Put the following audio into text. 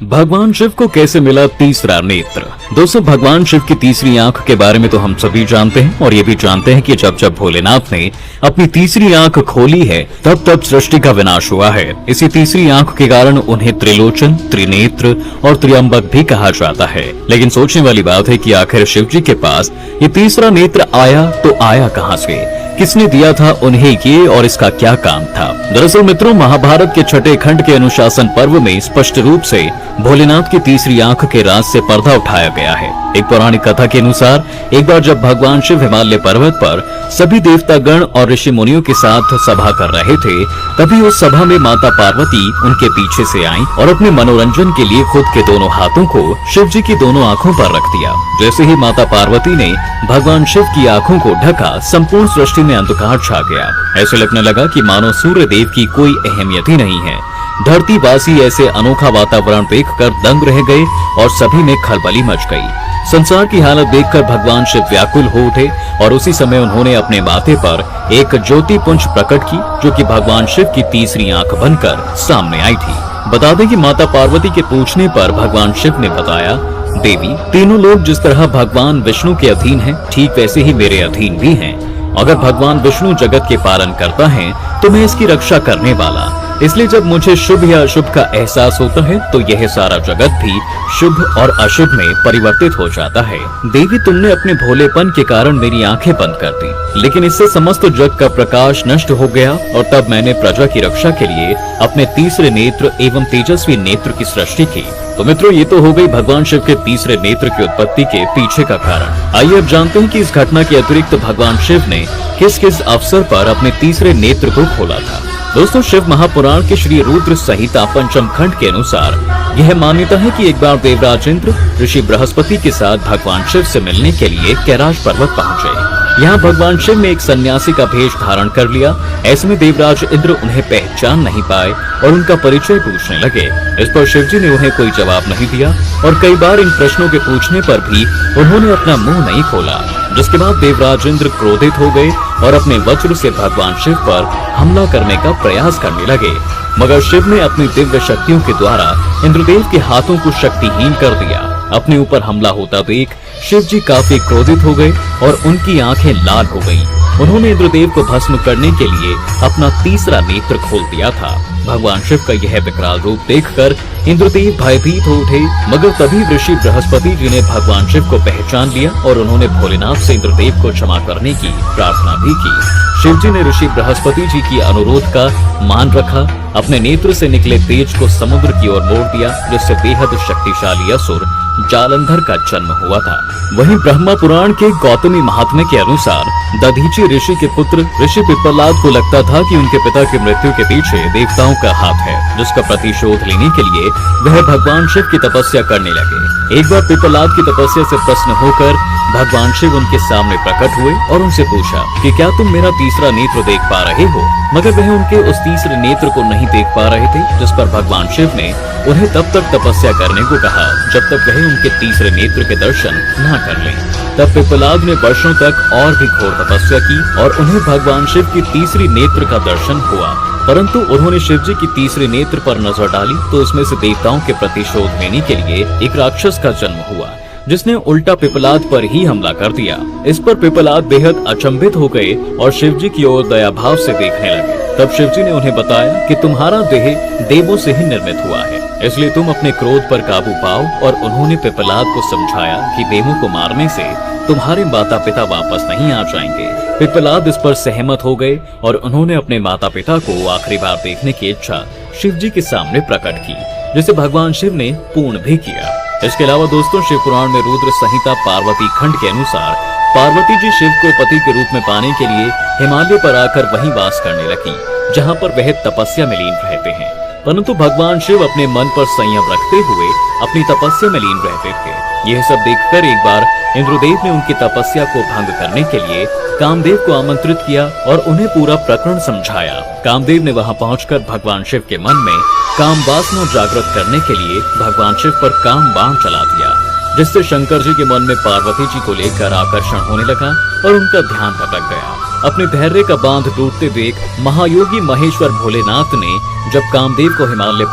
भगवान शिव को कैसे मिला तीसरा नेत्र। दोस्तों, भगवान शिव की तीसरी आंख के बारे में तो हम सभी जानते हैं और ये भी जानते हैं कि जब जब भोलेनाथ ने अपनी तीसरी आंख खोली है तब तब सृष्टि का विनाश हुआ है। इसी तीसरी आंख के कारण उन्हें त्रिलोचन, त्रिनेत्र और त्र्यंबक भी कहा जाता है। लेकिन सोचने वाली बात है कि आखिर शिव जी के पास ये तीसरा नेत्र आया तो आया कहां से, किसने दिया था उन्हें ये और इसका क्या काम था। दरअसल मित्रों, महाभारत के छठे खंड के अनुशासन पर्व में स्पष्ट रूप से भोलेनाथ की तीसरी आंख के राज से पर्दा उठाया गया है। एक पौराणिक कथा के अनुसार एक बार जब भगवान शिव हिमालय पर्वत पर सभी देवतागण और ऋषि मुनियों के साथ सभा कर रहे थे, तभी उस सभा में माता पार्वती उनके पीछे से आईं और अपने मनोरंजन के लिए खुद के दोनों हाथों को शिव जी की दोनों आंखों पर रख दिया। जैसे ही माता पार्वती ने भगवान शिव की आंखों को ढका, संपूर्ण सृष्टि में अंधकार छा गया। ऐसे लगने लगा कि मानो सूर्य देव की कोई अहमियत ही नहीं है। धरती वासी ऐसे अनोखा वातावरण देखकर दंग रह गए और सभी में खलबली मच गई। संसार की हालत देखकर भगवान शिव व्याकुल हो उठे और उसी समय उन्होंने अपने माथे पर एक ज्योति पुंज प्रकट की, जो कि भगवान शिव की तीसरी आंख बनकर सामने आई थी। बता दें कि माता पार्वती के पूछने पर भगवान शिव ने बताया, देवी, तीनों लोग जिस तरह भगवान विष्णु के अधीन हैं, ठीक वैसे ही मेरे अधीन भी हैं। अगर भगवान विष्णु जगत के पालन करता है तो मैं इसकी रक्षा करने वाला, इसलिए जब मुझे शुभ या अशुभ का एहसास होता है तो यह सारा जगत भी शुभ और अशुभ में परिवर्तित हो जाता है। देवी, तुमने अपने भोलेपन के कारण मेरी आंखें बंद कर दी, लेकिन इससे समस्त जग का प्रकाश नष्ट हो गया और तब मैंने प्रजा की रक्षा के लिए अपने तीसरे नेत्र एवं तेजस्वी नेत्र की सृष्टि की। तो मित्रों, ये तो हो गई भगवान शिव के तीसरे नेत्र की उत्पत्ति के पीछे का कारण। आइए अब जानते हैं कि इस घटना के अतिरिक्त भगवान शिव ने किस किस अवसर पर अपने तीसरे नेत्र को खोला था। दोस्तों, शिव महापुराण के श्री रुद्र संहिता पंचम खंड के अनुसार यह मान्यता है कि एक बार देवराज इंद्र ऋषि बृहस्पति के साथ भगवान शिव से मिलने के लिए कैलाश पर्वत पहुंचे। यहाँ भगवान शिव ने एक सन्यासी का भेष धारण कर लिया। ऐसे में देवराज इंद्र उन्हें पहचान नहीं पाए और उनका परिचय पूछने लगे। इस पर शिव जी ने उन्हें कोई जवाब नहीं दिया और कई बार इन प्रश्नों के पूछने पर भी उन्होंने अपना मुंह नहीं खोला, जिसके बाद देवराज इंद्र क्रोधित हो गए और अपने वज्र से भगवान शिव पर हमला करने का प्रयास करने लगे। मगर शिव ने अपनी दिव्य शक्तियों के द्वारा इंद्रदेव के हाथों को शक्तिहीन कर दिया। अपने ऊपर हमला होता देख शिव जी काफी क्रोधित हो गए और उनकी आंखें लाल हो गईं। उन्होंने इंद्रदेव को भस्म करने के लिए अपना तीसरा नेत्र खोल दिया था। भगवान शिव का यह विकराल रूप देखकर इंद्रदेव भयभीत हो उठे, मगर तभी ऋषि बृहस्पति जी ने भगवान शिव को पहचान लिया और उन्होंने भोलेनाथ से इंद्रदेव को क्षमा करने की प्रार्थना भी की। शिव जी ने ऋषि बृहस्पति जी की अनुरोध का मान रखा, अपने नेत्र से निकले तेज को समुद्र की ओर मोड़ दिया, जिससे बेहद शक्तिशाली असुर जालंधर का जन्म हुआ था। वहीं ब्रह्मा पुराण के गौतमी महात्म्य के अनुसार दधीची ऋषि के पुत्र ऋषि पिप्पलाद को लगता था कि उनके पिता की मृत्यु के पीछे देवताओं का हाथ है, जिसका प्रतिशोध लेने के लिए वह भगवान शिव की तपस्या करने लगे। एक बार पिप्पलाद की तपस्या से प्रसन्न होकर भगवान शिव उनके सामने प्रकट हुए और उनसे पूछा कि क्या तुम मेरा तीसरा नेत्र देख पा रहे हो। मगर वह उनके उस तीसरे नेत्र को नहीं देख पा रहे थे, जिस पर भगवान शिव ने उन्हें तब तक तपस्या करने को कहा जब तक वह उनके तीसरे नेत्र के दर्शन न कर लें। तब पिप्पलाद ने वर्षों तक और भी घोर तपस्या की और उन्हें भगवान शिव की तीसरी नेत्र का दर्शन हुआ, परंतु उन्होंने शिव जी की तीसरे नेत्र पर नजर डाली तो उसमें से देवताओं के प्रतिशोध लेने के लिए एक राक्षस का जन्म हुआ, जिसने उल्टा पिप्पलाद पर ही हमला कर दिया। इस पर पिप्पलाद बेहद अचंभित हो गए और शिव जी की ओर दया भाव से देखने लगे। तब शिव जी ने उन्हें बताया कि तुम्हारा देह देवों से ही निर्मित हुआ है, इसलिए तुम अपने क्रोध पर काबू पाओ। और उन्होंने पिप्पलाद को समझाया कि देवों को मारने से तुम्हारे माता पिता वापस नहीं आ जाएंगे। पिप्पलाद इस पर सहमत हो गए और उन्होंने अपने माता पिता को आखिरी बार देखने की इच्छा शिव जी के सामने प्रकट की, जिसे भगवान शिव ने पूर्ण भी किया। इसके अलावा दोस्तों, शिव पुराण में रुद्र संहिता पार्वती खंड के अनुसार पार्वती जी शिव को पति के रूप में पाने के लिए हिमालय पर आकर वहीं वास करने लगी, जहां पर वह तपस्या में लीन रहते हैं। परंतु भगवान शिव अपने मन पर संयम रखते हुए अपनी तपस्या में लीन रहते थे। यह सब देखकर एक बार इंद्रदेव ने उनकी तपस्या को भंग करने के लिए कामदेव को आमंत्रित किया और उन्हें पूरा प्रकरण समझाया। कामदेव ने वहां पहुंचकर भगवान शिव के मन में काम वासना जागृत करने के लिए भगवान शिव पर काम बाण चला दिया, जिससे शंकर जी के मन में पार्वती जी को लेकर आकर्षण होने लगा और उनका ध्यान भटक गया। अपने धैर्य का बांध टूटते देख महायोगी महेश्वर भोलेनाथ ने जब कामदेव को हिमालय पर